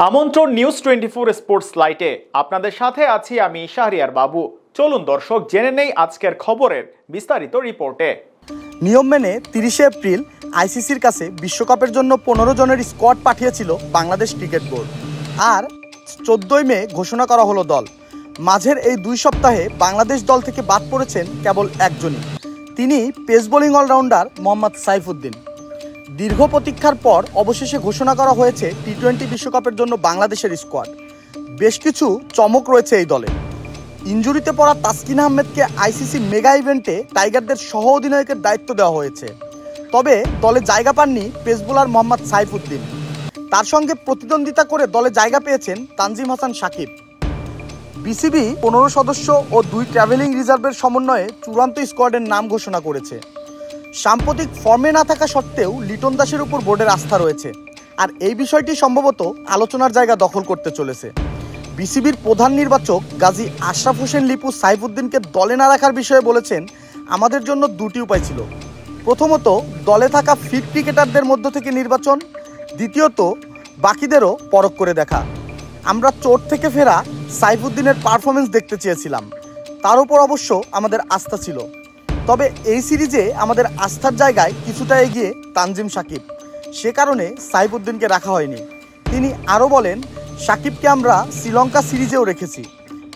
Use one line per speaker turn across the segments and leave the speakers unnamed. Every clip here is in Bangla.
আমন্ত্রণ নিউজ 24 স্পোর্টস লাইটে আপনাদের সাথে আছি আমি শাহরিয়ার বাবু। চলুন দর্শক জেনে নেই আজকের খবরের বিস্তারিত রিপোর্টে।
নিয়ম মেনে 30 এপ্রিল আইসিসির কাছে বিশ্বকাপের জন্য 15 জনের স্কোয়াড পাঠিয়েছিল বাংলাদেশ ক্রিকেট বোর্ড, আর 14 মে ঘোষণা করা হলো দল। মাঝের এই 2 সপ্তাহে বাংলাদেশ দল থেকে বাদ পড়েছেন কেবল একজনই, তিনি pace bowling allrounder Mohammad Saifuddin. দীর্ঘ প্রতীক্ষার পর অবশেষে ঘোষণা করা হয়েছে টি-20 বিশ্বকাপের জন্য বাংলাদেশের স্কোয়াড। বেশ কিছু চমক রয়েছে এই দলে। ইনজুরিতে পড়া তাসকিন আহমেদকে আইসিসি মেগা ইভেন্টে টাইগারদের সহ অধিনায়কের দায়িত্ব দেওয়া হয়েছে। তবে দলে জায়গা পাননি পেস বোলার মোহাম্মদ সাইফুদ্দিন। তার সঙ্গে প্রতিদ্বন্দ্বিতা করে দলে জায়গা পেয়েছেন তানজিম হাসান সাকিব। বিসিবি 15 সদস্য ও 2 ট্রাভেলিং রিজার্ভের সমন্বয়ে চূড়ান্ত স্কোয়াডের নাম ঘোষণা করেছে। সাম্প্রতিক ফর্মে না থাকা সত্ত্বেও লিটন দাসের উপর বোর্ডের আস্থা রয়েছে, আর এই বিষয়টি সম্ভবত আলোচনার জায়গা দখল করতে চলেছে। বিসিবির প্রধান নির্বাচক গাজী আশরাফ হোসেন লিপু সাইফুদ্দিনকে দলে না রাখার বিষয়ে বলেছেন, আমাদের জন্য 2টি উপায় ছিল। প্রথমত, দলে থাকা ফিট ক্রিকেটারদের মধ্য থেকে নির্বাচন, দ্বিতীয়ত বাকিদেরও পরখ করে দেখা। আমরা চোট থেকে ফেরা সাইফুদ্দিনের পারফরমেন্স দেখতে চেয়েছিলাম, তার উপর অবশ্য আমাদের আস্থা ছিল। তবে এই সিরিজে আমাদের আস্থার জায়গায় কিছুটা এগিয়ে তানজিম সাকিব, সে কারণে সাইফুদ্দিনকে রাখা হয়নি। তিনি আরও বলেন, সাকিবকে আমরা শ্রীলঙ্কা সিরিজেও রেখেছি,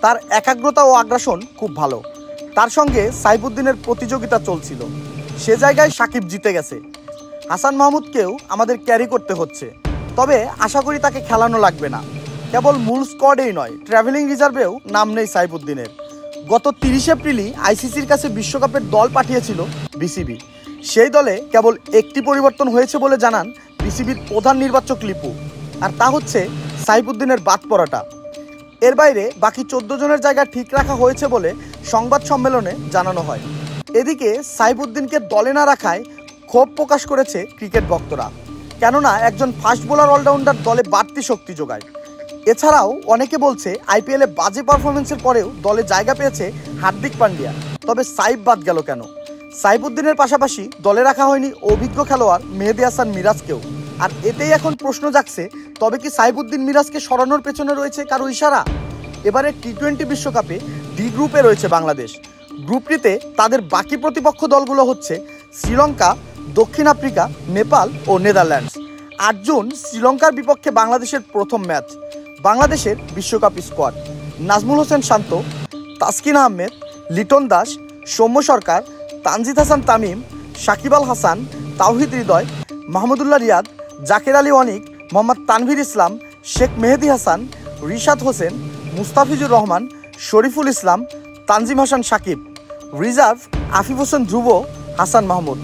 তার একাগ্রতা ও আগ্রাসন খুব ভালো। তার সঙ্গে সাইফুদ্দিনের প্রতিযোগিতা চলছিল, সে জায়গায় সাকিব জিতে গেছে। হাসান মাহমুদকেও আমাদের ক্যারি করতে হচ্ছে, তবে আশা করি তাকে খেলানো লাগবে না। কেবল মূল স্কোয়াডেই নয়, ট্রাভেলিং রিজার্ভেও নাম নেই সাইফুদ্দিনের। গত 30 এপ্রিলই আইসিসির কাছে বিশ্বকাপের দল পাঠিয়েছিল বিসিবি। সেই দলে কেবল একটি পরিবর্তন হয়েছে বলে জানান বিসিবির প্রধান নির্বাচক লিপু, আর তা হচ্ছে সাইফুদ্দিনের বাদ পড়াটা। এর বাইরে বাকি 14 জনের জায়গা ঠিক রাখা হয়েছে বলে সংবাদ সম্মেলনে জানানো হয়। এদিকে সাইফুদ্দিনকে দলে না রাখায় ক্ষোভ প্রকাশ করেছে ক্রিকেট ভক্তরা, কেননা একজন ফাস্ট বোলার অলরাউন্ডার দলে বাড়তি শক্তি যোগায়। এছাড়াও অনেকে বলছে, আইপিএলে বাজে পারফরমেন্সের পরেও দলে জায়গা পেয়েছে হার্দিক পান্ডিয়া, তবে সাইফ বাদ গেল কেন? সাইফুদ্দিনের পাশাপাশি দলে রাখা হয়নি অভিজ্ঞ খেলোয়াড় মেহেদী হাসান মিরাজকেও, আর এতেই এখন প্রশ্ন জাগছে, তবে কি সাইফুদ্দিন মিরাজকে সরানোর পেছনে রয়েছে কারো ইশারা? এবারে টি-20 বিশ্বকাপে ডি গ্রুপে রয়েছে বাংলাদেশ। গ্রুপটিতে তাদের বাকি প্রতিপক্ষ দলগুলো হচ্ছে শ্রীলঙ্কা, দক্ষিণ আফ্রিকা, নেপাল ও নেদারল্যান্ডস। 8 জুন শ্রীলঙ্কার বিপক্ষে বাংলাদেশের প্রথম ম্যাচ। বাংলাদেশের বিশ্বকাপ স্কোয়াড: নাজমুল হোসেন শান্ত, তাসকিন আহমেদ, লিটন দাস, সৌম্য সরকার, তানজিদ হাসান তামিম, সাকিব আল হাসান, তাওহিদ হৃদয়, মাহমুদুল্লাহ রিয়াদ, জাকের আলী অনিক, মোহাম্মদ তানভীর ইসলাম, শেখ মেহেদী হাসান, রিশাদ হোসেন, মুস্তাফিজুর রহমান, শরীফুল ইসলাম, তানজিম হাসান সাকিব। রিজার্ভ: আফিফ হোসেন ধ্রুব, হাসান মাহমুদ।